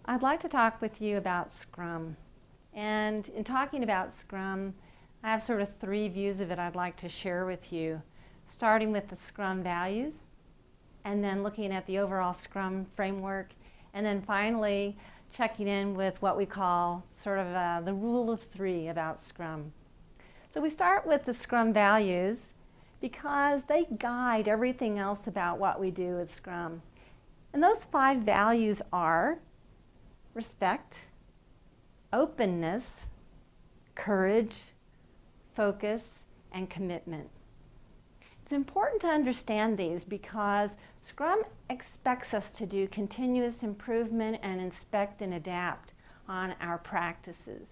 I'd like to talk with you about Scrum. And in talking about Scrum, I have sort of three views of it I'd like to share with you, starting with the Scrum values, and then looking at the overall Scrum framework, and then finally checking in with what we call sort of the rule of three about Scrum. So we start with the Scrum values because they guide everything else about what we do with Scrum. And those 5 values are respect, openness, courage, focus, and commitment. It's important to understand these because Scrum expects us to do continuous improvement and inspect and adapt on our practices.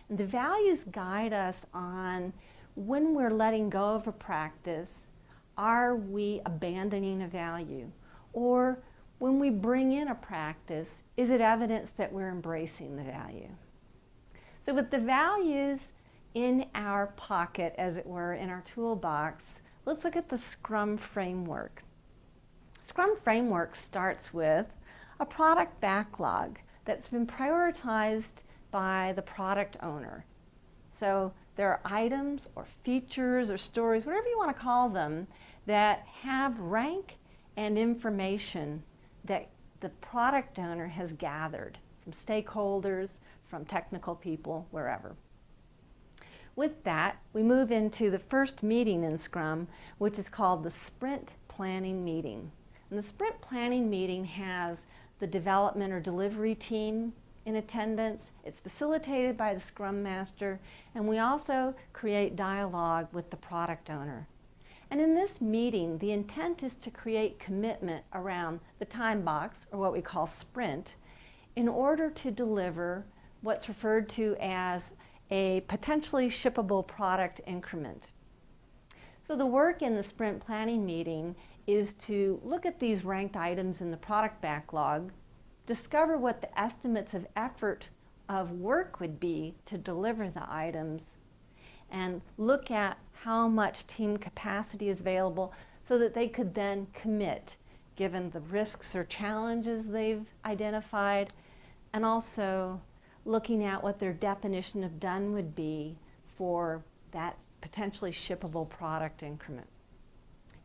And the values guide us on when we're letting go of a practice, are we abandoning a value? Or when we bring in a practice, is it evidence that we're embracing the value? So with the values in our pocket, as it were, in our toolbox, let's look at the Scrum framework. Scrum framework starts with a product backlog that's been prioritized by the product owner. So there are items or features or stories, whatever you want to call them, that have rank and information that the product owner has gathered from stakeholders, from technical people, wherever. With that, we move into the first meeting in Scrum, which is called the Sprint Planning Meeting. And the Sprint Planning Meeting has the development or delivery team in attendance. It's facilitated by the Scrum Master, and we also create dialogue with the product owner. And in this meeting, the intent is to create commitment around the time box, or what we call sprint, in order to deliver what's referred to as a potentially shippable product increment. So the work in the sprint planning meeting is to look at these ranked items in the product backlog, discover what the estimates of effort of work would be to deliver the items, and look at how much team capacity is available so that they could then commit given the risks or challenges they've identified, and also looking at what their definition of done would be for that potentially shippable product increment.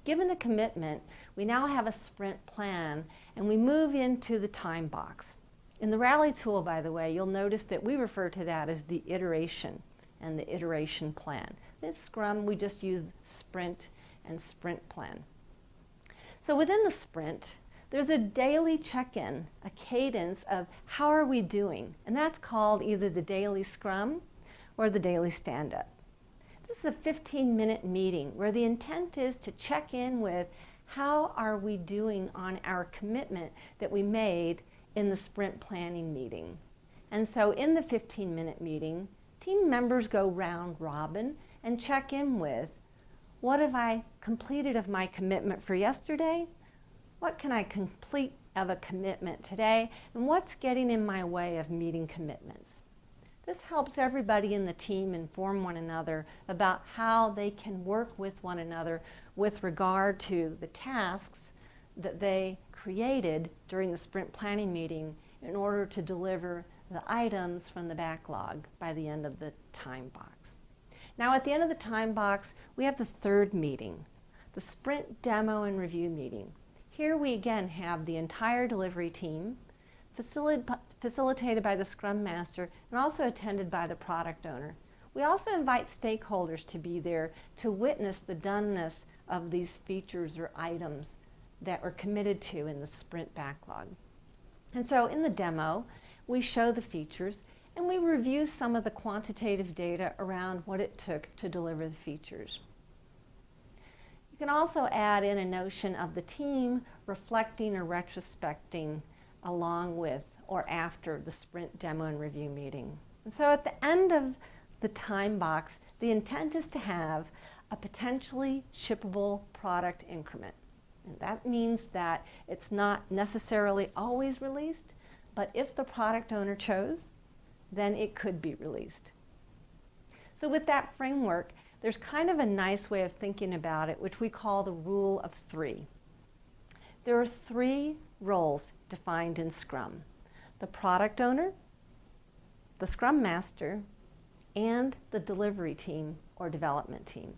Given the commitment, we now have a sprint plan and we move into the time box. In the Rally tool, by the way, you'll notice that we refer to that as the iteration and the iteration plan. In Scrum, we just use sprint and sprint plan. So within the sprint, there's a daily check-in, a cadence of how are we doing, and that's called either the daily Scrum or the daily stand-up. This is a 15-minute meeting where the intent is to check in with how are we doing on our commitment that we made in the sprint planning meeting. And so in the 15-minute meeting, team members go round robin and check in with, what have I completed of my commitment for yesterday? What can I complete of a commitment today? And what's getting in my way of meeting commitments? This helps everybody in the team inform one another about how they can work with one another with regard to the tasks that they created during the sprint planning meeting in order to deliver the items from the backlog by the end of the time box. Now at the end of the time box, we have the third meeting, the sprint demo and review meeting. Here we again have the entire delivery team, facilitated by the Scrum Master and also attended by the product owner. We also invite stakeholders to be there to witness the doneness of these features or items that were committed to in the sprint backlog. And so in the demo, we show the features and we review some of the quantitative data around what it took to deliver the features. You can also add in a notion of the team reflecting or retrospecting along with or after the sprint demo and review meeting. And so at the end of the time box, the intent is to have a potentially shippable product increment. And that means that it's not necessarily always released, but if the product owner chose, then it could be released. So with that framework, there's kind of a nice way of thinking about it, which we call the rule of three. There are 3 roles defined in Scrum. the product owner, the Scrum Master, and the delivery team or development team.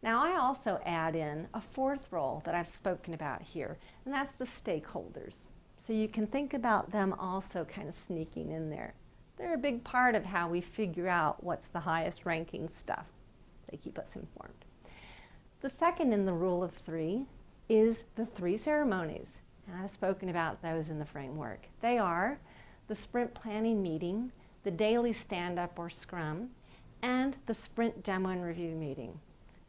Now I also add in a fourth role that I've spoken about here, and that's the stakeholders. So you can think about them also kind of sneaking in there. They're a big part of how we figure out what's the highest ranking stuff. They keep us informed. The second in the rule of three is the 3 ceremonies, and I've spoken about those in the framework. They are the sprint planning meeting, the daily stand-up or scrum, and the sprint demo and review meeting.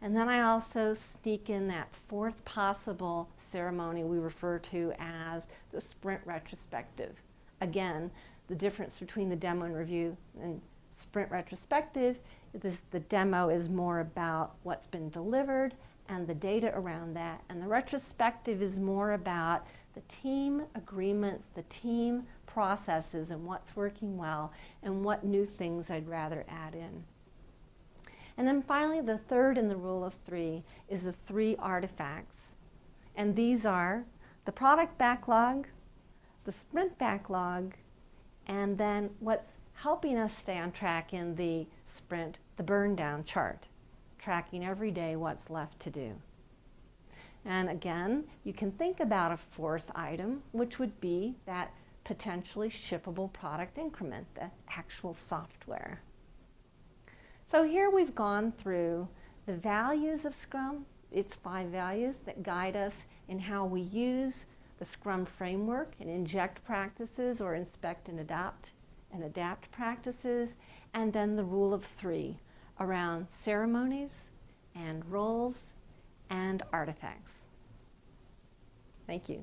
And then I also sneak in that fourth possible ceremony we refer to as the sprint retrospective. Again, the difference between the demo and review and sprint retrospective is the demo is more about what's been delivered and the data around that, and the retrospective is more about the team agreements, the team processes, and what's working well and what new things I'd rather add in. And then finally, the third in the rule of three is the 3 artifacts. And these are the product backlog, the sprint backlog, and then what's helping us stay on track in the sprint, the burn down chart, tracking every day what's left to do. And again, you can think about a fourth item, which would be that potentially shippable product increment, the actual software. So here we've gone through the values of Scrum. It's 5 values that guide us in how we use the Scrum framework and inject practices or inspect and adapt practices, and then the rule of 3 around ceremonies and roles and artifacts. Thank you.